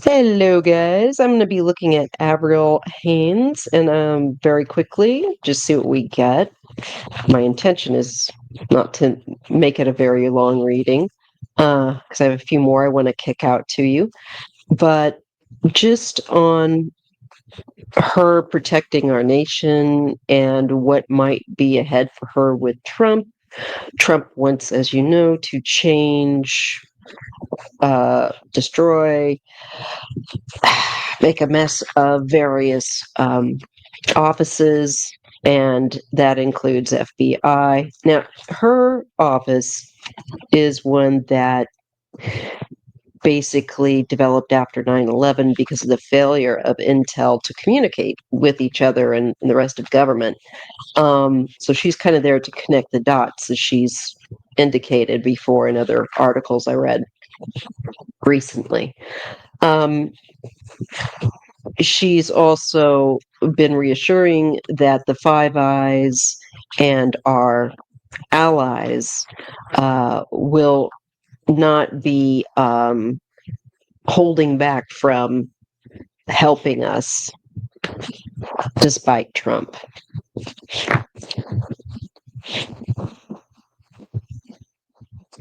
Hello, guys. I'm going to be looking at Avril Haines and very quickly, just see what we get. My intention is not to make it a very long reading because I have a few more I want to kick out to you. But just on her protecting our nation and what might be ahead for her with Trump. Trump wants, as you know, to change, destroy, make a mess of various offices, and that includes FBI. Now, her office is one that basically developed after 9/11 because of the failure of Intel to communicate with each other and the rest of government. So she's kind of there to connect the dots, as she's indicated before in other articles I read recently. Um, she's also been reassuring that the Five Eyes and our allies will not be holding back from helping us despite Trump.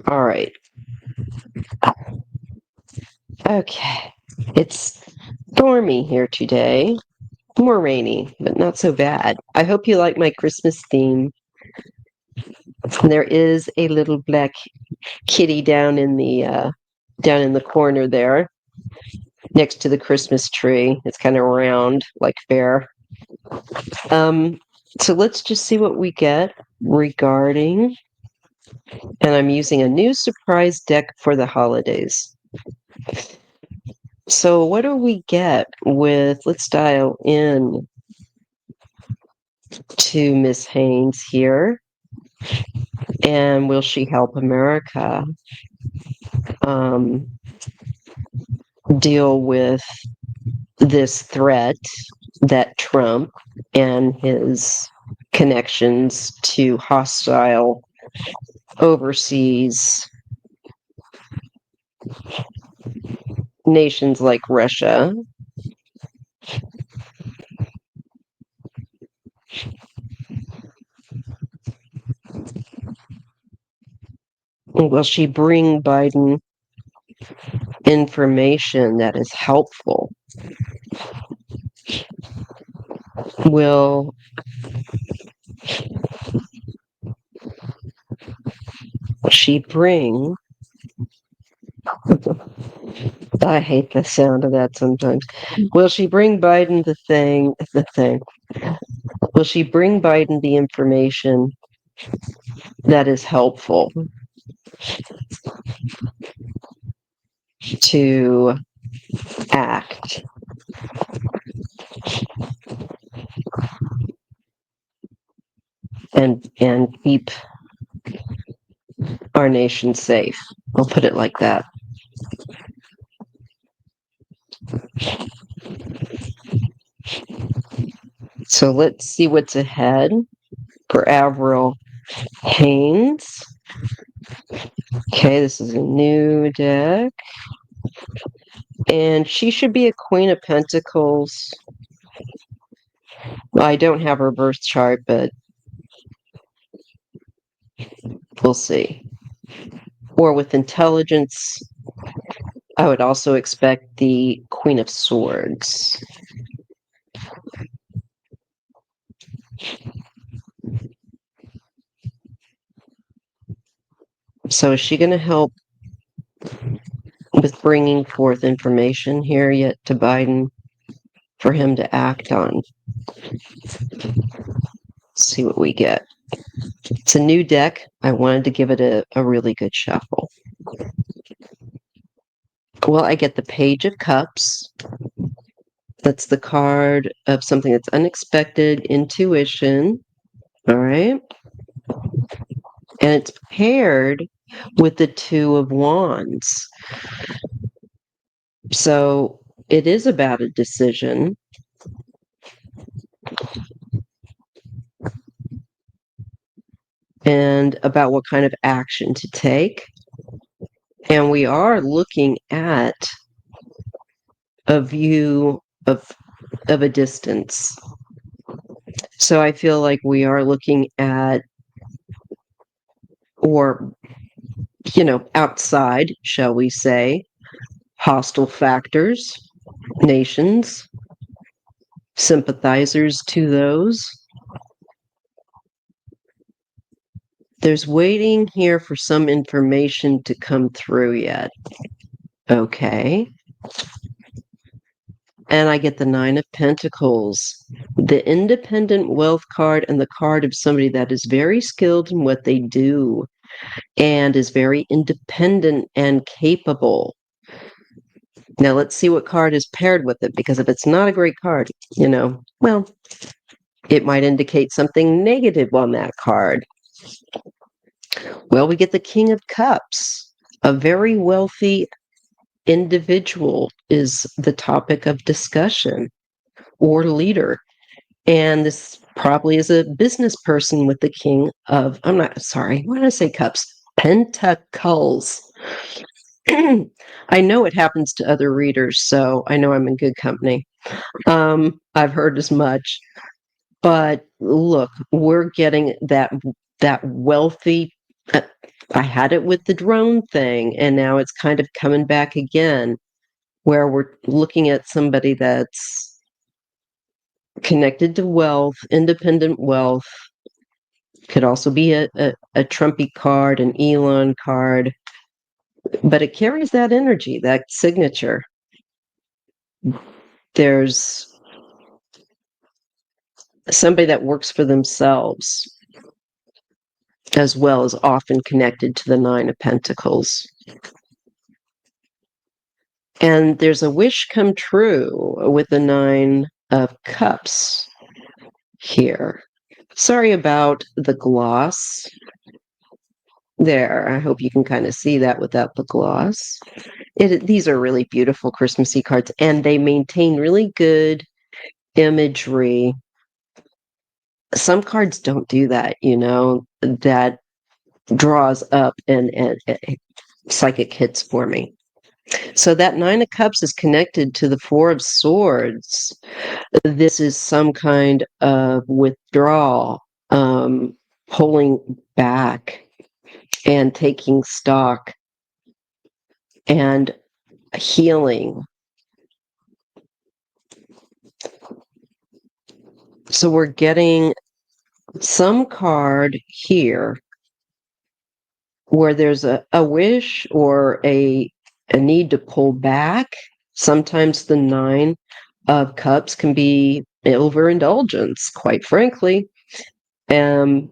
All right. Okay. It's stormy here today. More rainy, but not so bad. I hope you like my Christmas theme. There is a little black kitty down in the corner there, next to the Christmas tree. It's kind of round, like bear. Um, so let's just see what we get regarding. And I'm using a new surprise deck for the holidays. So what do we get with? Let's dial in to Miss Haynes here, and will she help America um, deal with this threat that Trump and his connections to hostile overseas nations like Russia? Will she bring Biden information that is helpful? Will she bring? I hate the sound of that sometimes. Will she bring Biden the thing? Will she bring Biden the information that is helpful to act and keep our nation safe? I'll put it like that. So let's see what's ahead for Avril Haines. Okay, this is a new deck. And she should be a Queen of Pentacles. Well, I don't have her birth chart, but we'll see. Or with intelligence, I would also expect the Queen of Swords. So is she going to help with bringing forth information here yet to Biden for him to act on? Let's see what we get. It's a new deck. I wanted to give it a really good shuffle. Well, I get the Page of Cups. That's the card of something that's unexpected, intuition. All right. And it's paired with the Two of Wands. So it is about a decision. And about what kind of action to take. And we are looking at a view of a distance. So I feel like we are looking at, or, outside, shall we say, hostile factors, nations, sympathizers to those. There's waiting here for some information to come through yet. Okay. And I get the Nine of Pentacles, the independent wealth card, and the card of somebody that is very skilled in what they do and is very independent and capable. Now let's see what card is paired with it, because if it's not a great card, well, it might indicate something negative on that card. Well, we get the King of Cups. A very wealthy individual is the topic of discussion, or leader. And this probably is a business person with the King of, I'm not, sorry, why did I say cups? Pentacles. I know it happens to other readers, so I know I'm in good company. I've heard as much. But look, we're getting that wealthy. I had it with the drone thing, and now it's kind of coming back again, where we're looking at somebody that's connected to wealth, independent wealth. Could also be a Trumpy card, an Elon card, but it carries that energy, that signature. There's somebody that works for themselves as well, as often connected to the Nine of Pentacles. And there's a wish come true with the Nine of Cups here. Sorry about the gloss there. I hope you can kind of see that without the gloss. These are really beautiful Christmassy cards, and they maintain really good imagery. Some cards don't do that, that draws up and psychic hits for me. So that Nine of Cups is connected to the Four of Swords. This is some kind of withdrawal, pulling back and taking stock and healing. So we're getting some card here where there's a wish or a need to pull back. Sometimes the Nine of Cups can be overindulgence, quite frankly, and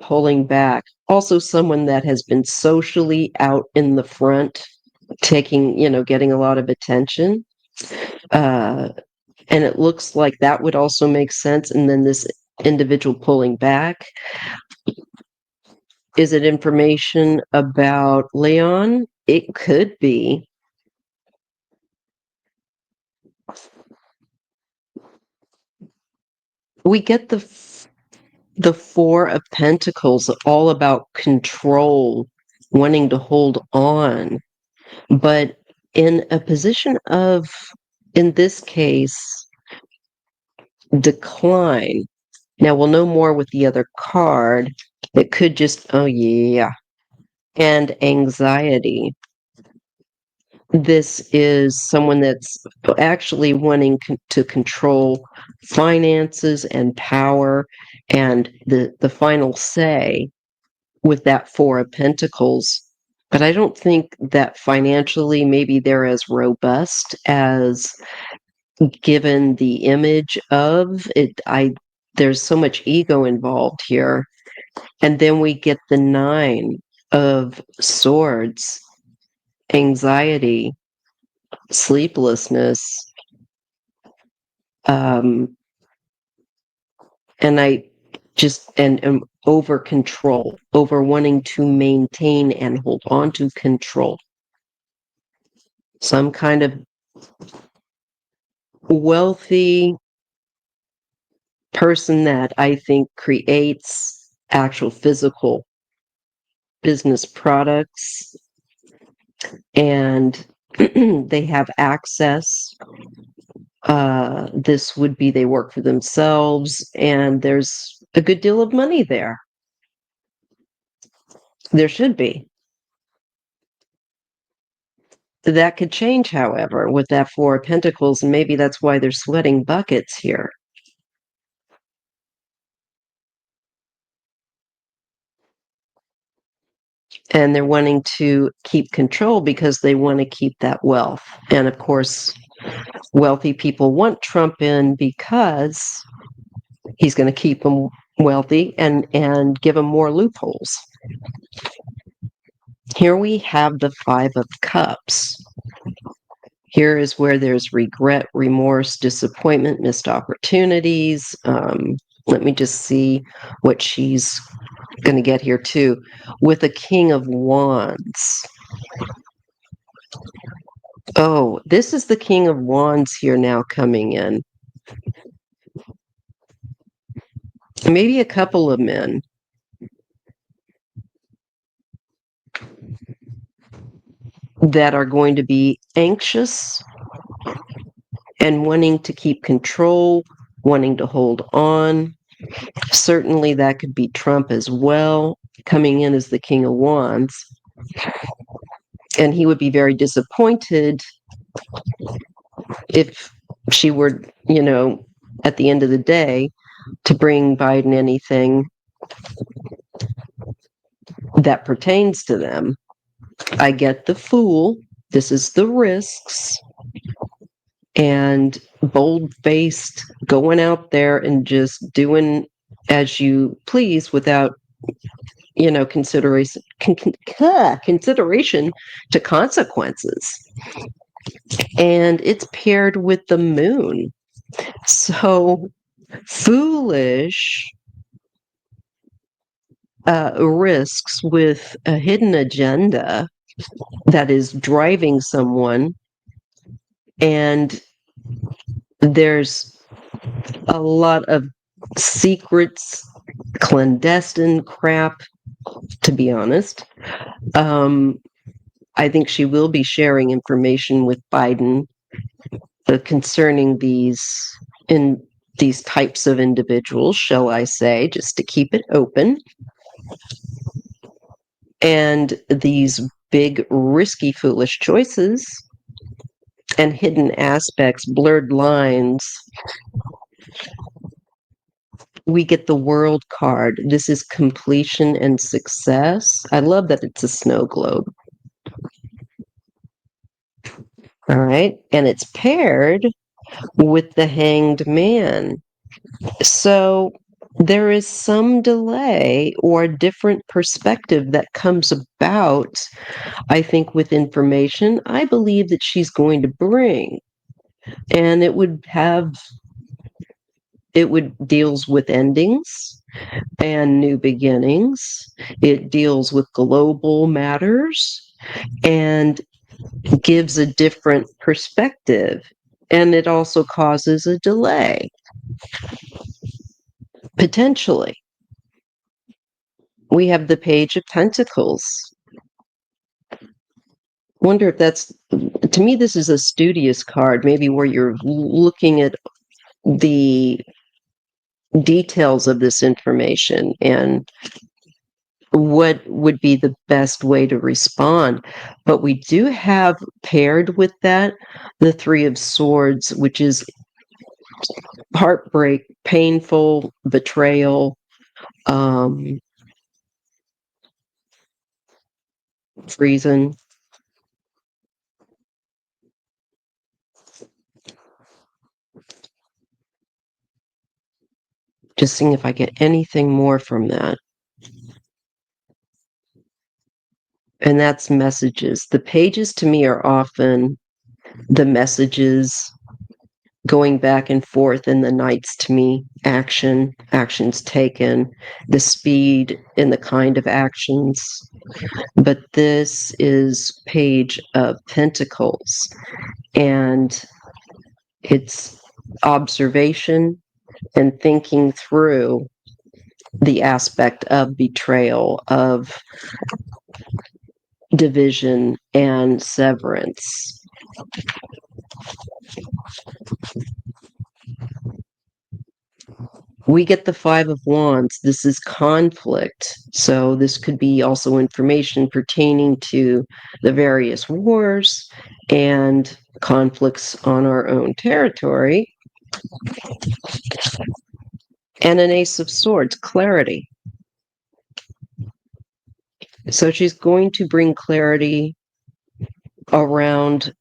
pulling back. Also, someone that has been socially out in the front, getting a lot of attention. And it looks like that would also make sense. And then this individual pulling back. Is it information about Leon? It could be. We get the Four of Pentacles, all about control, wanting to hold on, but in a position of, in this case, decline. Now we'll know more with the other card. It could just, oh yeah, and anxiety. This is someone that's actually wanting to control finances and power and the final say with that Four of Pentacles. But I don't think that financially maybe they're as robust as given the image of it. There's so much ego involved here. And then we get the Nine of Swords, anxiety, sleeplessness, and over control, over wanting to maintain and hold on to control. Some kind of wealthy person that I think creates actual physical business products and They have access. This would be they work for themselves, and there's a good deal of money there. There should be. That could change, however, with that Four of Pentacles, and maybe that's why they're sweating buckets here. And they're wanting to keep control because they want to keep that wealth. And of course, wealthy people want Trump in because he's going to keep them wealthy and give them more loopholes. Here we have the Five of Cups. Here is where there's regret, remorse, disappointment, missed opportunities. Let me just see what she's going to get here too. With a King of Wands. Oh, this is the King of Wands here now coming in. Maybe a couple of men. That are going to be anxious and wanting to keep control, wanting to hold on. Certainly that could be Trump as well, coming in as the King of Wands. And he would be very disappointed if she were, at the end of the day, to bring Biden anything that pertains to them. I get the Fool. This is the risks. And bold-faced, going out there and just doing as you please without, consideration to consequences. And it's paired with the Moon. So foolish risks with a hidden agenda that is driving someone, and there's a lot of secrets, clandestine crap, to be honest. I think she will be sharing information with Biden concerning these types of individuals, shall I say, just to keep it open. And these big, risky, foolish choices and hidden aspects, blurred lines. We get the World card. This is completion and success. I love that it's a snow globe. All right. And it's paired with the Hanged Man. So there is some delay or a different perspective that comes about, I think, with information I believe that she's going to bring. And it deals with endings and new beginnings. It deals with global matters and gives a different perspective. And it also causes a delay, potentially. We have the Page of Pentacles. Wonder if that's, to me, this is a studious card, maybe where you're looking at the details of this information and what would be the best way to respond. But we do have paired with that the Three of Swords, which is heartbreak, painful, betrayal, treason. Just seeing if I get anything more from that. And that's messages. The pages to me are often the messages going back and forth, and the knights to me, actions taken, the speed in the kind of actions. But this is Page of Pentacles, and it's observation and thinking through the aspect of betrayal, of division and severance. We get the Five of Wands. This is conflict. So this could be also information pertaining to the various wars and conflicts on our own territory. And an Ace of Swords, clarity. So she's going to bring clarity around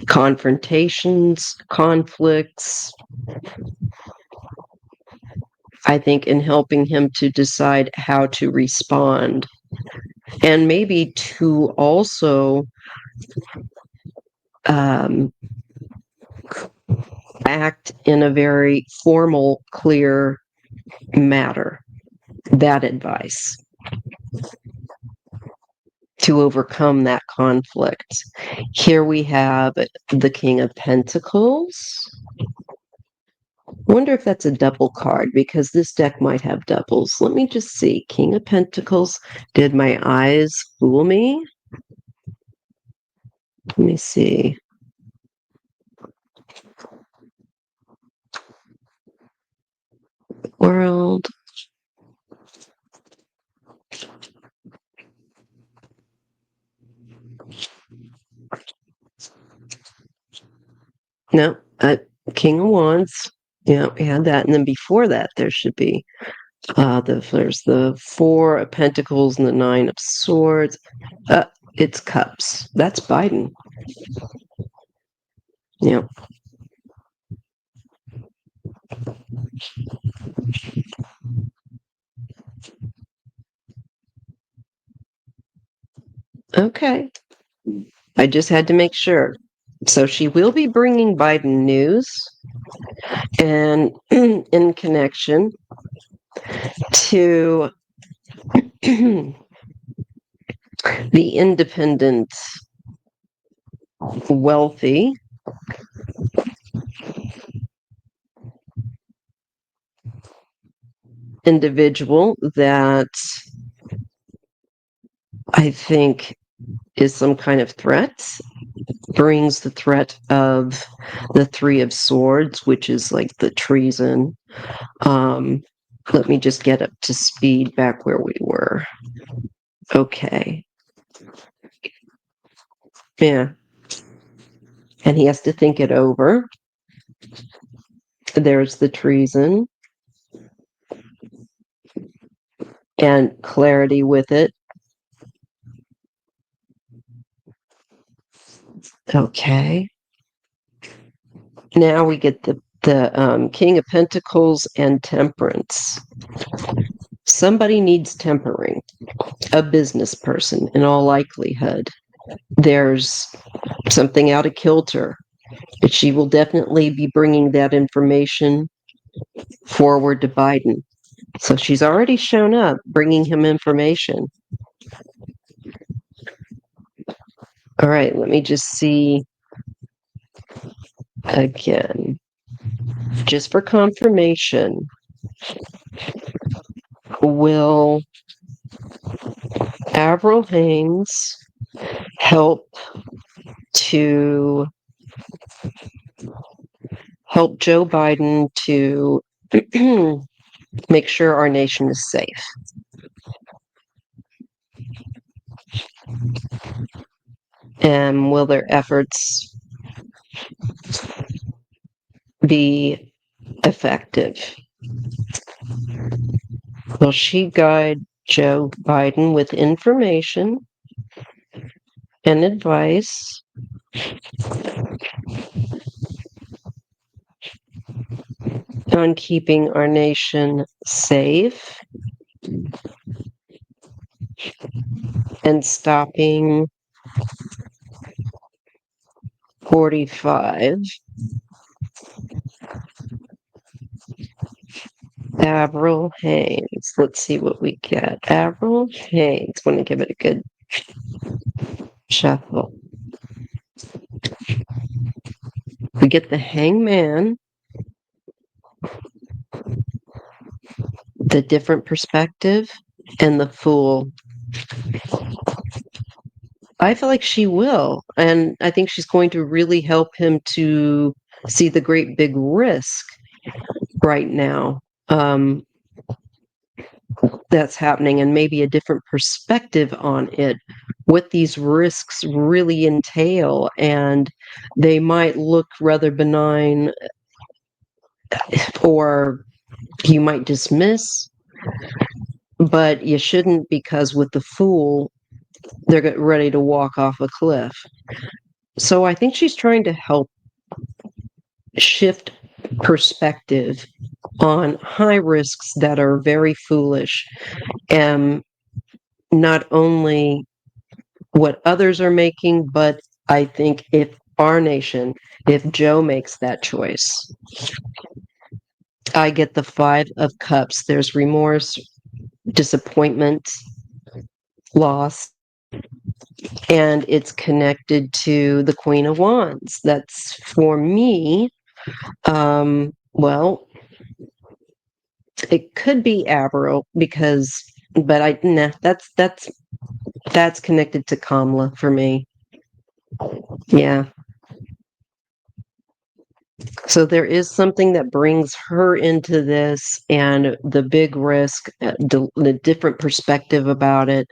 confrontations, conflicts, I think, in helping him to decide how to respond. And maybe to also act in a very formal, clear matter. That advice to overcome that conflict. Here we have the King of Pentacles. Wonder if that's a double card, because this deck might have doubles. Let me just see. King of Pentacles. Did my eyes fool me? Let me see. World. No, King of Wands. Yeah, we had that. And then before that, there should be there's the Four of Pentacles and the Nine of Swords. It's Cups. That's Biden. Yeah. Okay. I just had to make sure. So she will be bringing Biden news, and in connection to the independent, wealthy individual that I think is some kind of threat, brings the threat of the Three of Swords, which is like the treason. Let me just get up to speed back where we were. Okay. Yeah. And he has to think it over. There's the treason and clarity with it. Okay. Now we get the King of Pentacles and Temperance. Somebody needs tempering. A business person, in all likelihood. There's something out of kilter. But she will definitely be bringing that information forward to Biden. So she's already shown up, bringing him information. All right, let me just see again. Just for confirmation, will Avril Haines help Joe Biden to make sure our nation is safe? And will their efforts be effective? Will she guide Joe Biden with information and advice on keeping our nation safe and stopping 45? Avril Haines. Let's see what we get. Avril Haines. Want to give it a good shuffle. We get the Hangman, the different perspective, and the Fool. I feel like she will. And I think she's going to really help him to see the great big risk right now. That's happening, and maybe a different perspective on it, what these risks really entail. And they might look rather benign, or you might dismiss, but you shouldn't, because with the Fool, they're getting ready to walk off a cliff. So I think she's trying to help shift perspective on high risks that are very foolish, and not only what others are making, but I think if our nation, if Joe makes that choice, I get the Five of Cups. There's remorse, disappointment, loss, and it's connected to the Queen of Wands. That's, for me, well, it could be Avril, because, but nah, that's connected to Kamala for me. Yeah. So there is something that brings her into this, and the big risk, the different perspective about it.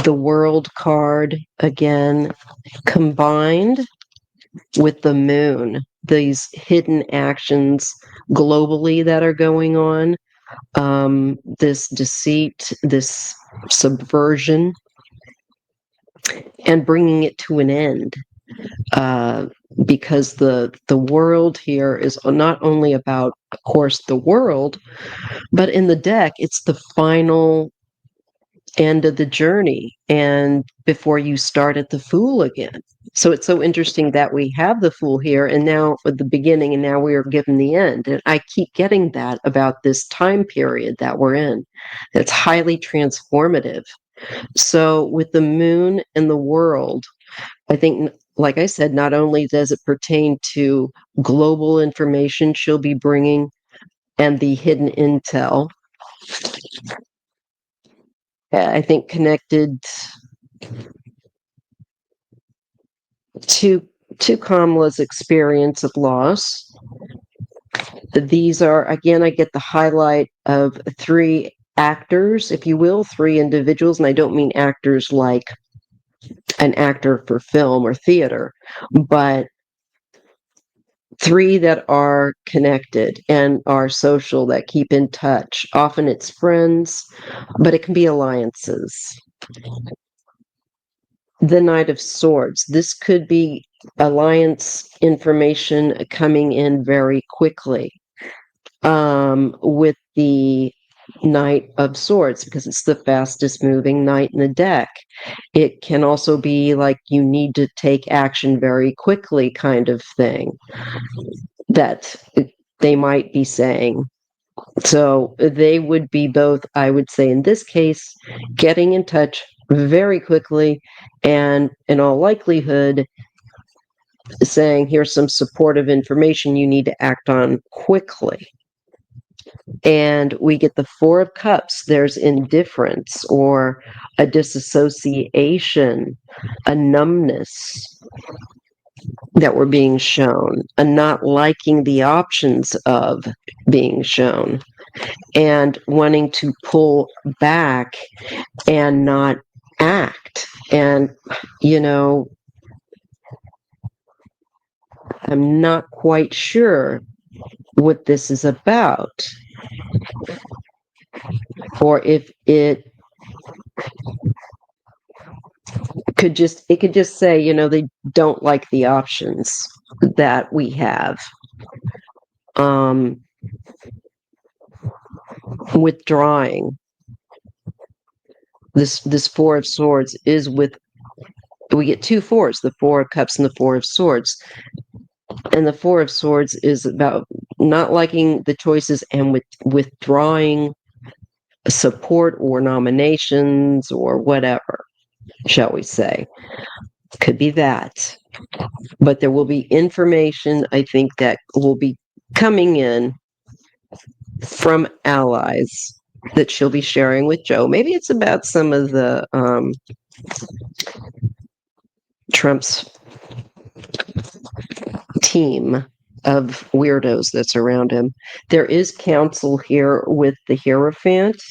The World card, again, combined with the Moon, these hidden actions globally that are going on, this deceit, this subversion, and bringing it to an end. Uh, because the world here is not only about, of course, the world, but in the deck, it's the final end of the journey, and before you start at the Fool again. So it's so interesting that we have the Fool here, and now at the beginning, and now we are given the end. And I keep getting that about this time period that we're in. It's highly transformative. So with the Moon and the World, I think, like I said, not only does it pertain to global information she'll be bringing and the hidden intel, I think connected to Kamala's experience of loss. These are, again, I get the highlight of three actors, if you will, three individuals, and I don't mean actors like an actor for film or theater, but three that are connected and are social, that keep in touch. Often it's friends, but it can be alliances. The Knight of Swords. This could be alliance information coming in very quickly, with the Knight of Swords, because it's the fastest moving knight in the deck. It can also be like you need to take action very quickly kind of thing that they might be saying. So they would be both, I would say, in this case, getting in touch very quickly, and in all likelihood, saying, here's some supportive information you need to act on quickly. And we get the Four of Cups. There's indifference or a disassociation, a numbness that we're being shown, a not liking the options of being shown, and wanting to pull back and not act. And, I'm not quite sure what this is about, or if it could just say, they don't like the options that we have. Withdrawing. This Four of Swords is with, we get two fours, the Four of Cups and the Four of Swords. And the Four of Swords is about not liking the choices and withdrawing support or nominations or whatever, shall we say. Could be that. But there will be information, I think, that will be coming in from allies that she'll be sharing with Joe. Maybe it's about some of the Trump's team of weirdos that's around him. There is counsel here with the Hierophant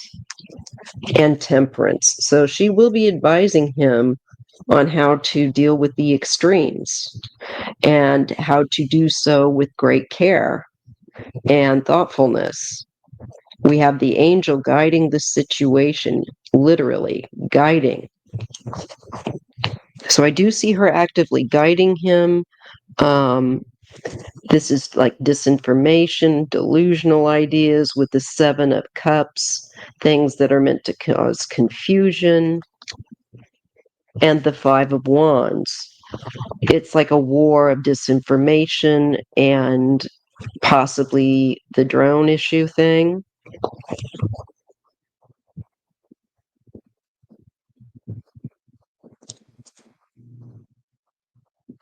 and Temperance. So she will be advising him on how to deal with the extremes and how to do so with great care and thoughtfulness. We have the angel guiding the situation, literally guiding. So I do see her actively guiding him. Um, this is like disinformation, delusional ideas with the Seven of Cups, things that are meant to cause confusion, and the Five of Wands. It's like a war of disinformation and possibly the drone issue thing.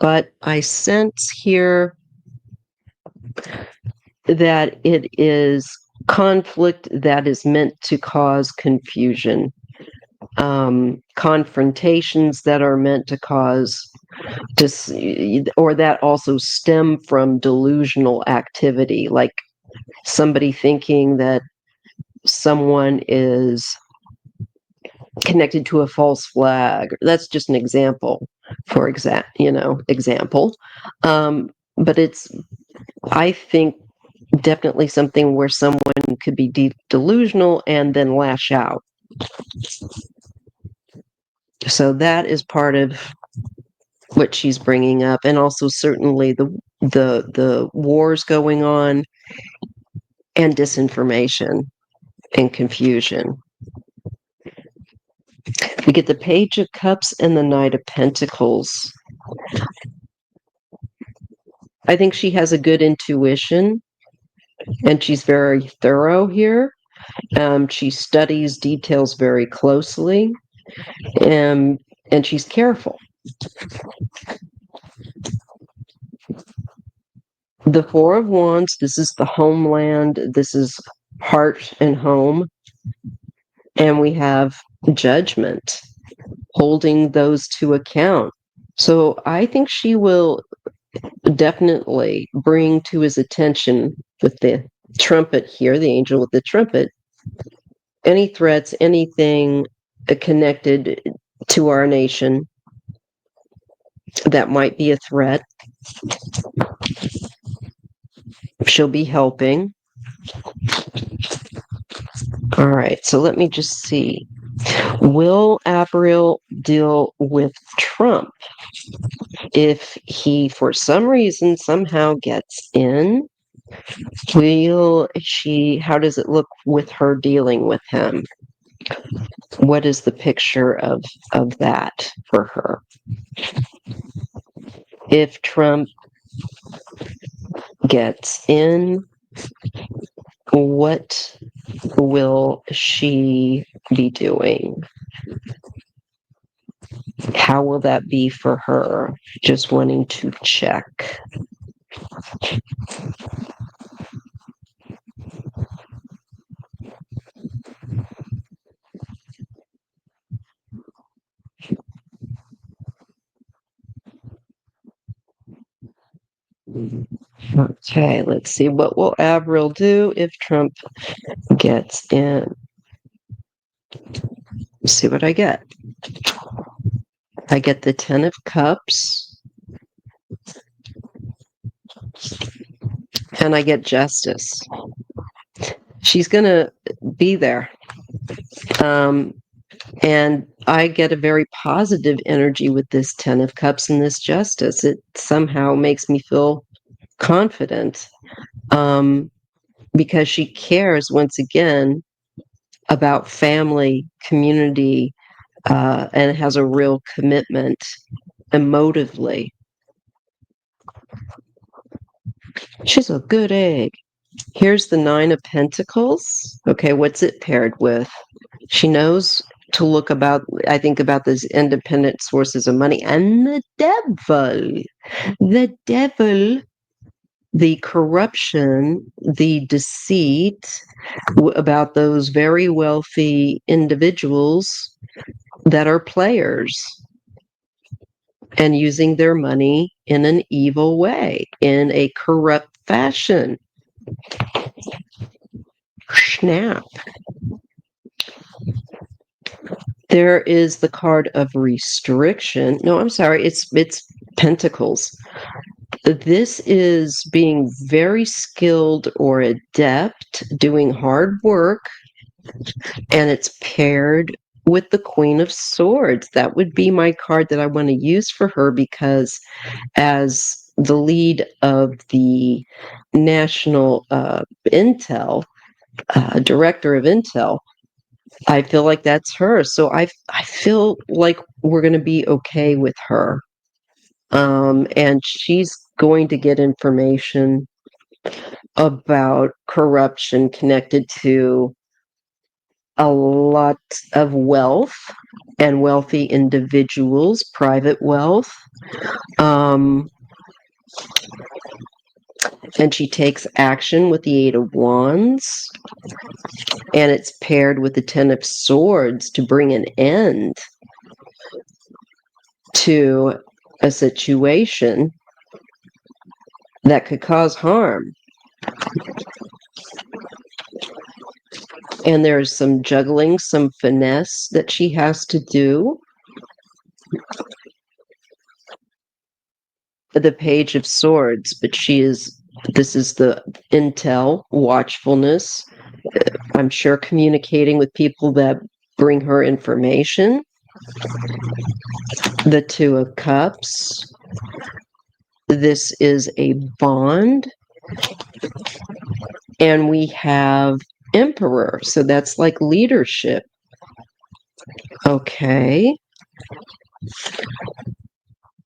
But I sense here that it is conflict that is meant to cause confusion, confrontations that are meant to cause or that also stem from delusional activity, like somebody thinking that someone is connected to a false flag. That's just an example, for example. But it's, I think, definitely something where someone could be delusional and then lash out. So that is part of what she's bringing up, and also certainly the wars going on and disinformation and confusion. We get the Page of Cups and the Knight of Pentacles. I think she has a good intuition and she's very thorough here. She studies details very closely, and she's careful. The Four of Wands, this is the homeland, this is heart and home. And we have Judgment, holding those to account. So I think she will definitely bring to his attention with the trumpet here, the angel with the trumpet, any threats, anything connected to our nation that might be a threat. She'll be helping. All right, so let me just see. Will Avril deal with Trump if he, for some reason, somehow gets in? Will she, how does it look with her dealing with him? What is the picture of that for her? If Trump gets in, what will she be doing? How will that be for her? Just wanting to check. Okay, let's see. What will Avril do if Trump gets in? Let's see what I get. I get the Ten of Cups. And I get Justice. She's going to be there. And I get a very positive energy with this Ten of Cups and this Justice. It somehow makes me feel confident, because she cares, once again, about family, community, and has a real commitment emotively. She's a good egg. Here's the Nine of Pentacles. Okay, what's it paired with? She knows to look about, I think, about these independent sources of money. And the devil. The devil the corruption, the deceit about those very wealthy individuals that are players and using their money in an evil way, in a corrupt fashion. Snap. There is the card of restriction. No, I'm sorry. It's pentacles. This is being very skilled or adept, doing hard work, and it's paired with the Queen of Swords. That would be my card that I want to use for her, because as the lead of the national intel, director of intel, I feel like that's her. So I feel like we're going to be okay with her. And she's going to get information about corruption connected to a lot of wealth and wealthy individuals, private wealth. Um, and she takes action with the Eight of Wands, and it's paired with the Ten of Swords to bring an end to a situation that could cause harm. And there's some juggling, some finesse that she has to do. The Page of Swords, but this is the intel, watchfulness. I'm sure communicating with people that bring her information. The Two of Cups. This is a bond. And we have Emperor, so that's like leadership. Okay.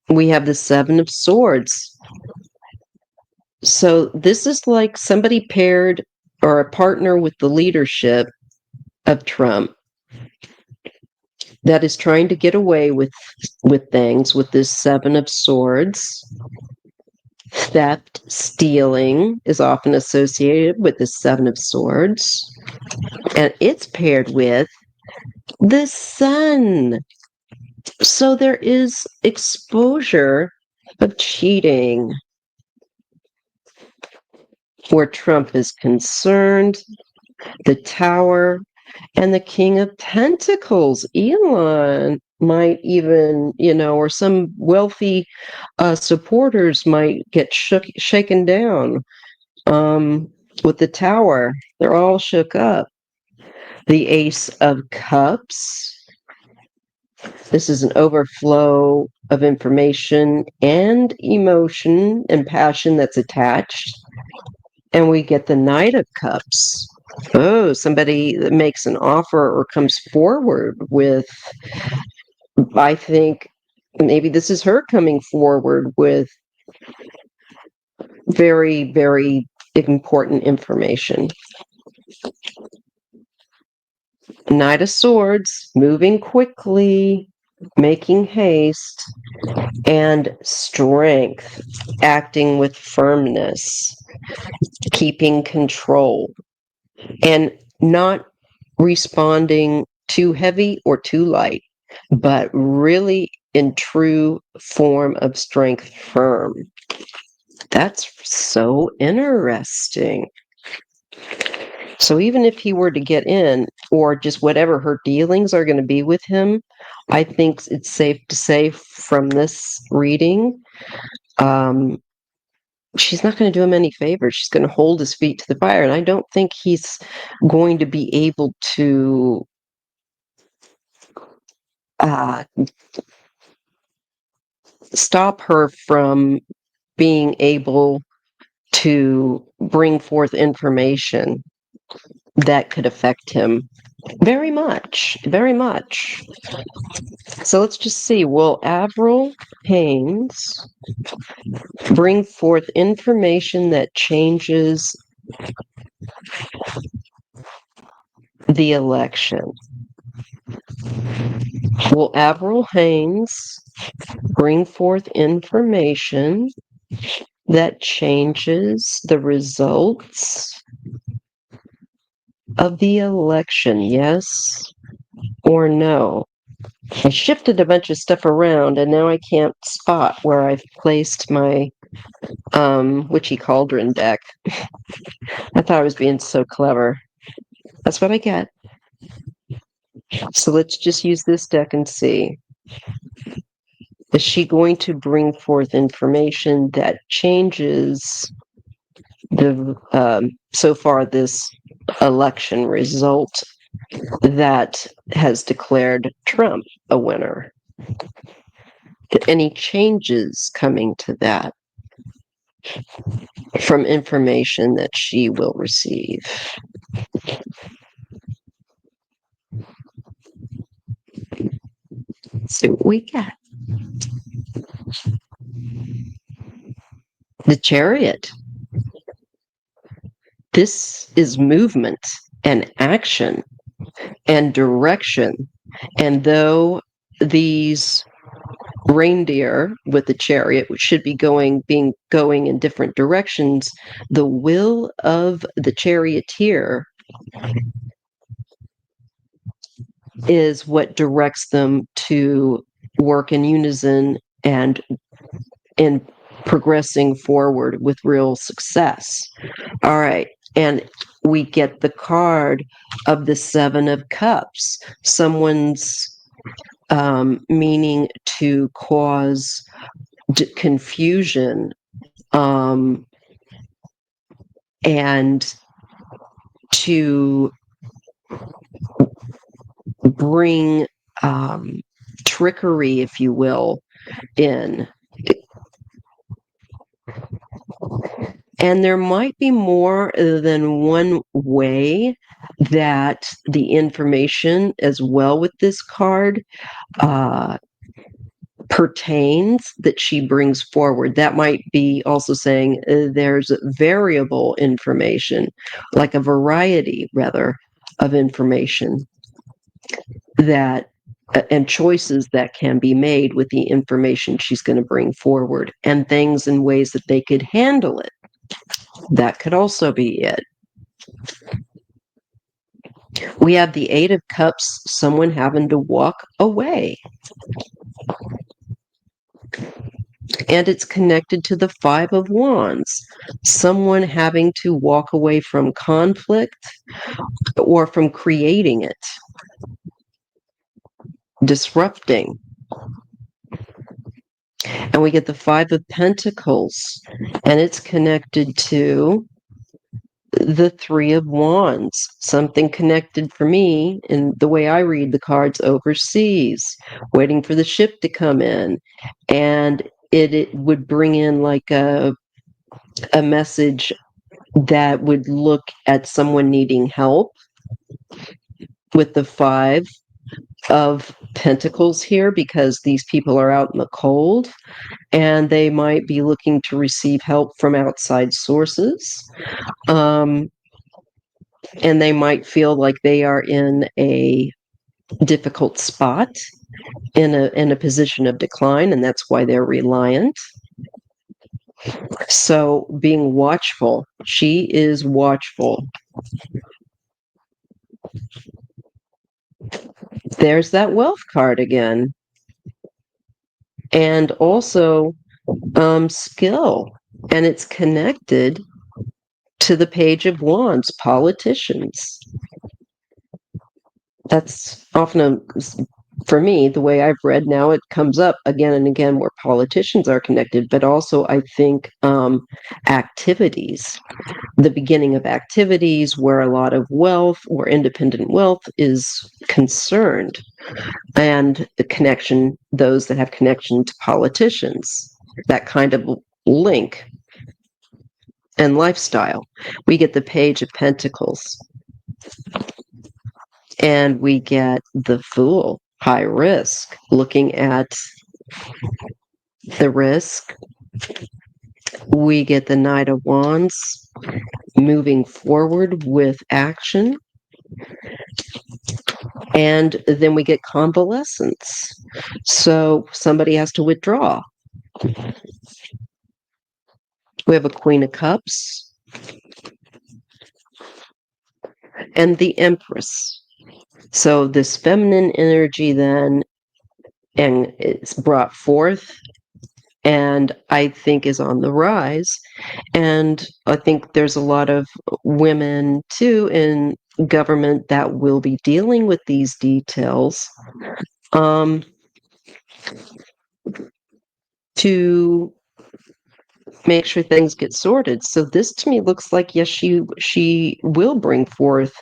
We have the Seven of Swords. So this is like somebody paired or a partner with the leadership of Trump that is trying to get away with things with this Seven of Swords. Theft, stealing is often associated with the Seven of Swords. And it's paired with the Sun. So there is exposure of cheating where Trump is concerned. The Tower and the King of Pentacles. Elon might even, or some wealthy supporters might get shaken down with the Tower. They're all shook up. The Ace of Cups. This is an overflow of information and emotion and passion that's attached. And we get the Knight of Cups. Oh, somebody that makes an offer or comes forward with, I think maybe this is her coming forward with very, very important information. Knight of Swords, moving quickly, making haste, and Strength, acting with firmness, keeping control, and not responding too heavy or too light, but really in true form of strength, firm. That's so interesting. So even if he were to get in, or just whatever her dealings are going to be with him, I think it's safe to say from this reading, she's not going to do him any favors. She's going to hold his feet to the fire. And I don't think he's going to be able to stop her from being able to bring forth information that could affect him very much, very much. So let's just see. Will Avril Haines bring forth information that changes the election? Will Avril Haines bring forth information that changes the results of the election, yes or no? I shifted a bunch of stuff around and now I can't spot where I've placed my witchy cauldron deck. I thought I was being so clever. That's what I get. So let's just use this deck and see. Is she going to bring forth information that changes the so far this election result that has declared Trump a winner? Any changes coming to that from information that she will receive? Let's see what we get. The Chariot. This is movement and action and direction. And though these reindeer with the chariot, which should be going in different directions, the will of the charioteer is what directs them to work in unison and in progressing forward with real success. All right. And we get the card of the Seven of Cups. Someone's meaning to cause confusion and to bring trickery, if you will, in. And there might be more than one way that the information, as well with this card, pertains that she brings forward. That might be also saying there's variable information, like a variety, rather, of information that and choices that can be made with the information she's going to bring forward, and things and ways that they could handle it. That could also be it. We have the Eight of Cups, someone having to walk away. And it's connected to the Five of Wands, someone having to walk away from conflict or from creating it, disrupting. And we get the Five of Pentacles, and it's connected to the Three of Wands, something connected for me in the way I read the cards overseas, waiting for the ship to come in. And it would bring in like a message that would look at someone needing help with the Five of Pentacles here, because these people are out in the cold and they might be looking to receive help from outside sources. And they might feel like they are in a difficult spot, in a position of decline, and that's why they're reliant. So being watchful, she is watchful. There's that wealth card again. And also skill. And it's connected to the Page of Wands, politicians. That's often, for me, the way I've read now, it comes up again and again where politicians are connected, but also I think activities, the beginning of activities where a lot of wealth or independent wealth is concerned, and the connection, those that have connection to politicians, that kind of link and lifestyle. We get the Page of Pentacles, and we get the Fool, high risk, looking at the risk. We get the Knight of Wands, moving forward with action. And then we get convalescence. So somebody has to withdraw. We have a Queen of Cups and the Empress. So this feminine energy then and it's brought forth and I think is on the rise. And I think there's a lot of women too in government that will be dealing with these details to make sure things get sorted. So this to me looks like yes, she will bring forth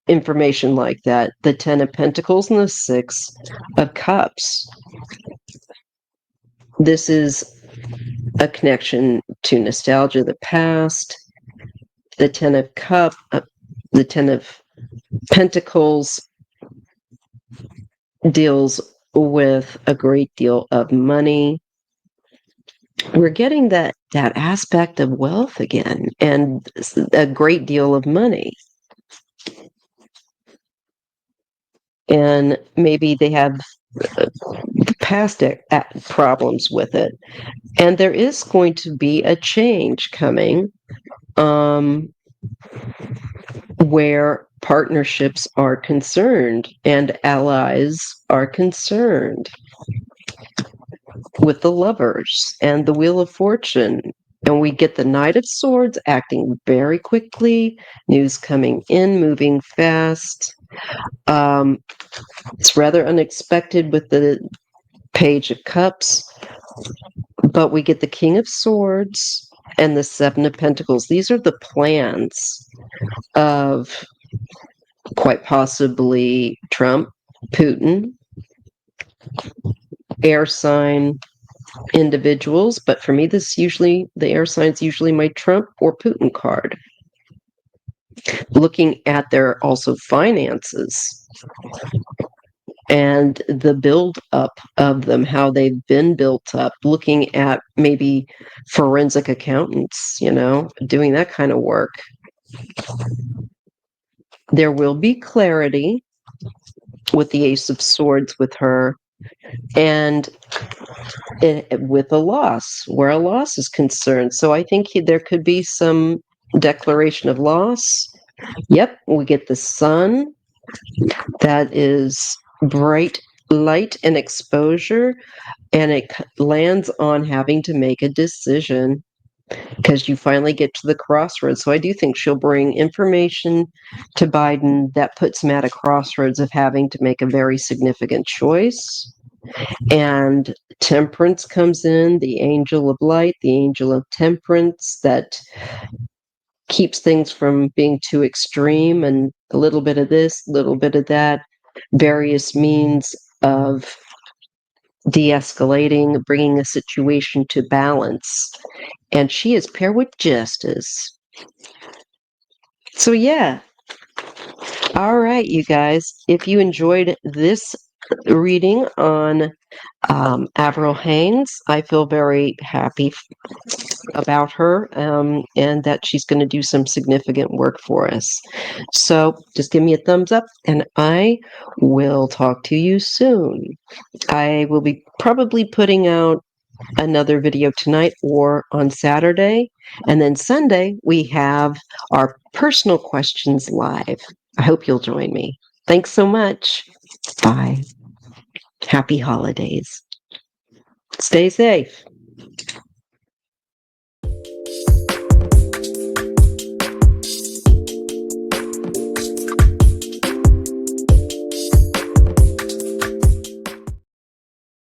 information like that. The Ten of Pentacles and the Six of Cups. This is a connection to nostalgia, the past. The the Ten of Pentacles deals with a great deal of money. We're getting that aspect of wealth again and a great deal of money. And maybe they have past problems with it. And there is going to be a change coming where partnerships are concerned and allies are concerned with the Lovers and the Wheel of Fortune. And we get the Knight of Swords acting very quickly, news coming in, moving fast. It's rather unexpected with the Page of Cups, but we get the King of Swords and the Seven of Pentacles. These are the plans of quite possibly Trump, Putin, air sign individuals. But for me, the air sign's usually my Trump or Putin card. Looking at their also finances and the build up of them, how they've been built up, looking at maybe forensic accountants, doing that kind of work. There will be clarity with the Ace of Swords with her and with a loss, where a loss is concerned. So I think there could be some declaration of loss. Yep, we get the Sun. That is bright light and exposure, and it lands on having to make a decision because you finally get to the crossroads. So I do think she'll bring information to Biden that puts him at a crossroads of having to make a very significant choice. And Temperance comes in, the angel of light, the angel of temperance, that keeps things from being too extreme, and a little bit of this, a little bit of that, various means of de-escalating, bringing a situation to balance. And she is paired with Justice. So yeah. All right, you guys. If you enjoyed this reading on Avril Haines, I feel very happy about her and that she's going to do some significant work for us. So just give me a thumbs up and I will talk to you soon. I will be probably putting out another video tonight or on Saturday. And then Sunday, we have our personal questions live. I hope you'll join me. Thanks so much. Bye. Happy holidays. Stay safe.